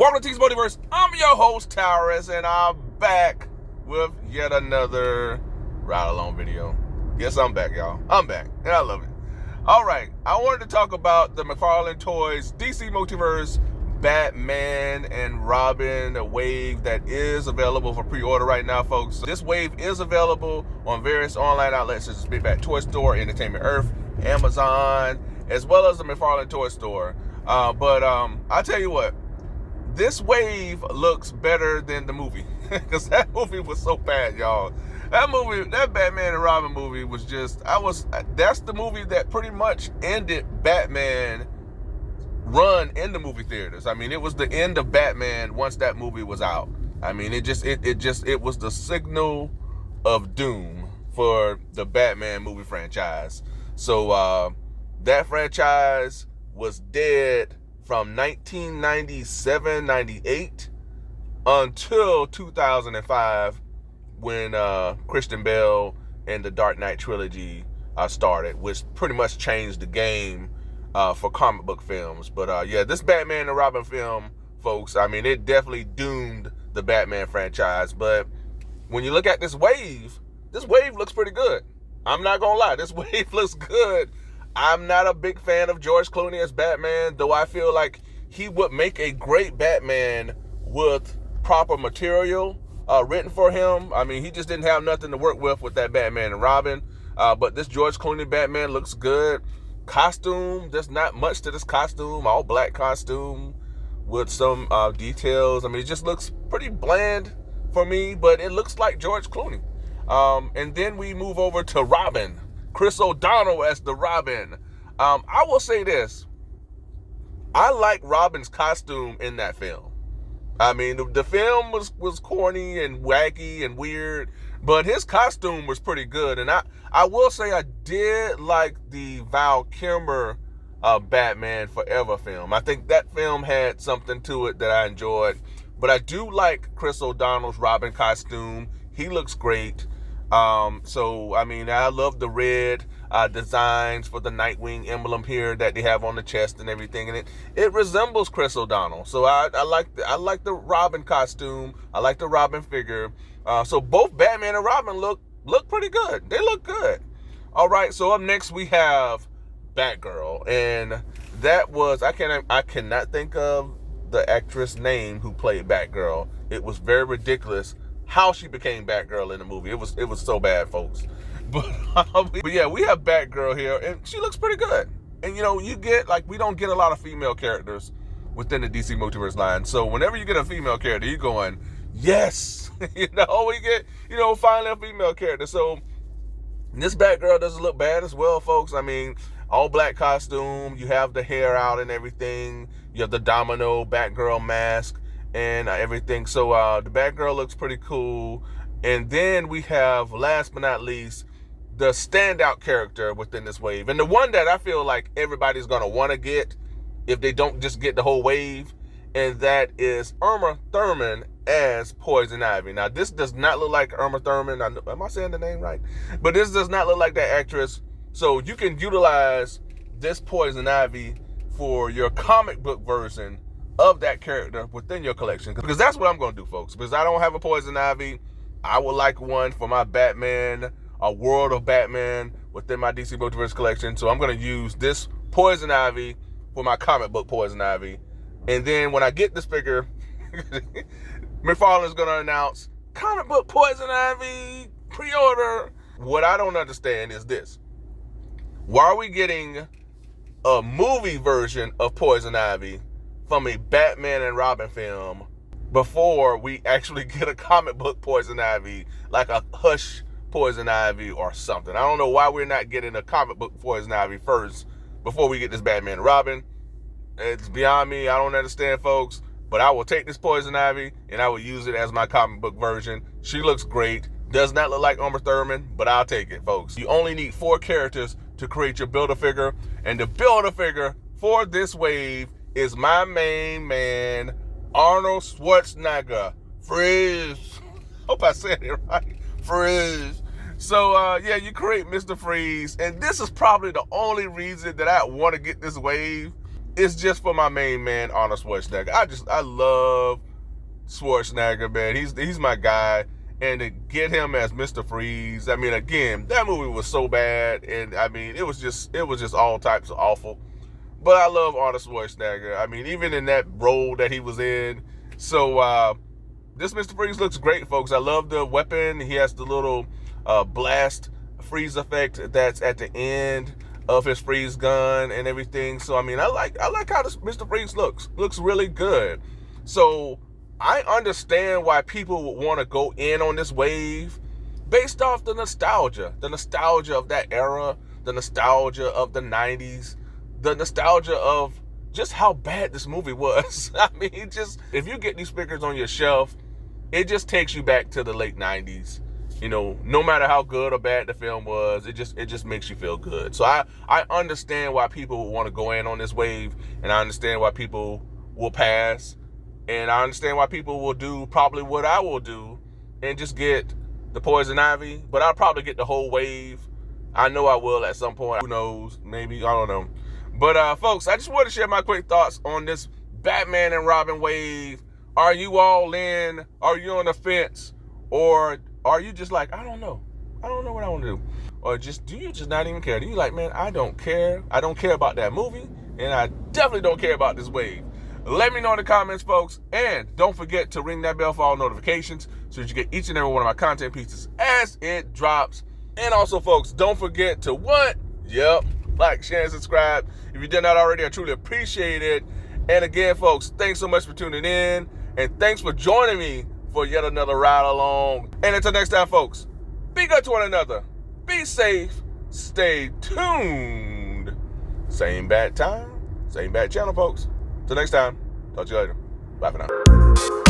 Welcome to T's Multiverse. I'm your host, Tyrus, and I'm back with yet another ride-along video. Yes, I'm back, y'all. I'm back, and I love it. All right, I wanted to talk about the McFarlane Toys DC Multiverse Batman and Robin, a wave that is available for pre-order right now, folks. This wave is available on various online outlets such as Big Bad Toy Store, Entertainment Earth, Amazon, as well as the McFarlane Toy Store. But I'll tell you what, this wave looks better than the movie because that movie was so bad, y'all. That Batman and Robin movie was that's the movie that pretty much ended Batman run in the movie theaters. I mean, it was the end of Batman once that movie was out. I mean, it was the signal of doom for the Batman movie franchise. So that franchise was dead from 1997, 98 until 2005 when Christian Bale and the Dark Knight trilogy started, which pretty much changed the game for comic book films. But yeah, this Batman and Robin film, folks, I mean, it definitely doomed the Batman franchise. But when you look at this wave looks pretty good. I'm not gonna lie, this wave looks good. I'm not a big fan of George Clooney as Batman, though I feel like he would make a great Batman with proper material written for him. I mean, he just didn't have nothing to work with that Batman and Robin. But this George Clooney Batman looks good. Costume, there's not much to this costume. All black costume with some details. I mean, it just looks pretty bland for me, but it looks like George Clooney. And then we move over to Robin. Chris O'Donnell as the Robin. I will say this. I like Robin's costume in that film. I mean, the film was corny and wacky and weird, but his costume was pretty good. And I will say I did like the Val Kilmer Batman Forever film. I think that film had something to it that I enjoyed. But I do like Chris O'Donnell's Robin costume. He looks great. So, I mean, I love the red designs for the Nightwing emblem here that they have on the chest and everything. And it resembles Chris O'Donnell. So I like the Robin costume. I like the Robin figure. So both Batman and Robin look pretty good. They look good. All right. So up next we have Batgirl. And that was, I cannot think of the actress name who played Batgirl. It was very ridiculous how she became Batgirl in the movie. It was so bad, folks. But yeah, we have Batgirl here, and she looks pretty good. And you know, we don't get a lot of female characters within the DC Multiverse line. So whenever you get a female character, you're going, yes, we get, finally a female character. So this Batgirl doesn't look bad as well, folks. I mean, all black costume, you have the hair out and everything. You have the domino Batgirl mask and everything. So the Batgirl looks pretty cool. And then we have, last but not least, the standout character within this wave, and the one that I feel like everybody's gonna want to get if they don't just get the whole wave, and that is Uma Thurman as Poison Ivy. Now, this does not look like Uma Thurman. Am I saying the name right? But this does not look like that actress. So you can utilize this Poison Ivy for your comic book version of that character within your collection, because that's what I'm going to do, folks. Because I don't have a Poison Ivy, I would like one for my Batman, a World of Batman within my DC Multiverse collection. So I'm going to use this Poison Ivy for my comic book Poison Ivy. And then when I get this figure, McFarlane is going to announce comic book Poison Ivy pre-order. What I don't understand is this: why are we getting a movie version of Poison Ivy from a Batman and Robin film before we actually get a comic book Poison Ivy, like a Hush Poison Ivy or something? I don't know why we're not getting a comic book Poison Ivy first before we get this Batman and Robin. It's beyond me. I don't understand, folks. But I will take this Poison Ivy and I will use it as my comic book version. She looks great. Does not look like Uma Thurman, but I'll take it, folks. You only need 4 characters to create your Build-A-Figure. And the Build-A-Figure for this wave is my main man, Arnold Schwarzenegger. Freeze. Hope I said it right. Freeze. So, yeah, you create Mr. Freeze. And this is probably the only reason that I want to get this wave. is just for my main man, Arnold Schwarzenegger. I love Schwarzenegger, man. He's my guy. And to get him as Mr. Freeze, I mean, again, that movie was so bad, and I mean, it was just all types of awful. But I love Arnold Schwarzenegger. I mean, even in that role that he was in. So this Mr. Freeze looks great, folks. I love the weapon. He has the little blast freeze effect that's at the end of his freeze gun and everything. So I mean, I like how this Mr. Freeze looks. Looks really good. So I understand why people would want to go in on this wave based off the nostalgia of that era, the nostalgia of the 90s, the nostalgia of just how bad this movie was. I mean, just if you get these figures on your shelf, it just takes you back to the late 90s. You know, no matter how good or bad the film was, it just makes you feel good. So I understand why people would want to go in on this wave, and I understand why people will pass. And I understand why people will do probably what I will do and just get the Poison Ivy. But I'll probably get the whole wave. I know I will at some point. Who knows? Maybe. I don't know. But, folks, I just want to share my quick thoughts on this Batman and Robin wave. Are you all in? Are you on the fence? Or are you just like, I don't know. I don't know what I want to do. Or do you just not even care? Do you like, man, I don't care. I don't care about that movie. And I definitely don't care about this wave. Let me know in the comments, folks. And don't forget to ring that bell for all notifications so that you get each and every one of my content pieces as it drops. And also, folks, don't forget to what? Yep. Like, share, and subscribe. If you did not already, I truly appreciate it. And again, folks, thanks so much for tuning in. And thanks for joining me for yet another ride along. And until next time, folks, be good to one another. Be safe. Stay tuned. Same bad time, same bad channel, folks. Till next time, talk to you later. Bye for now.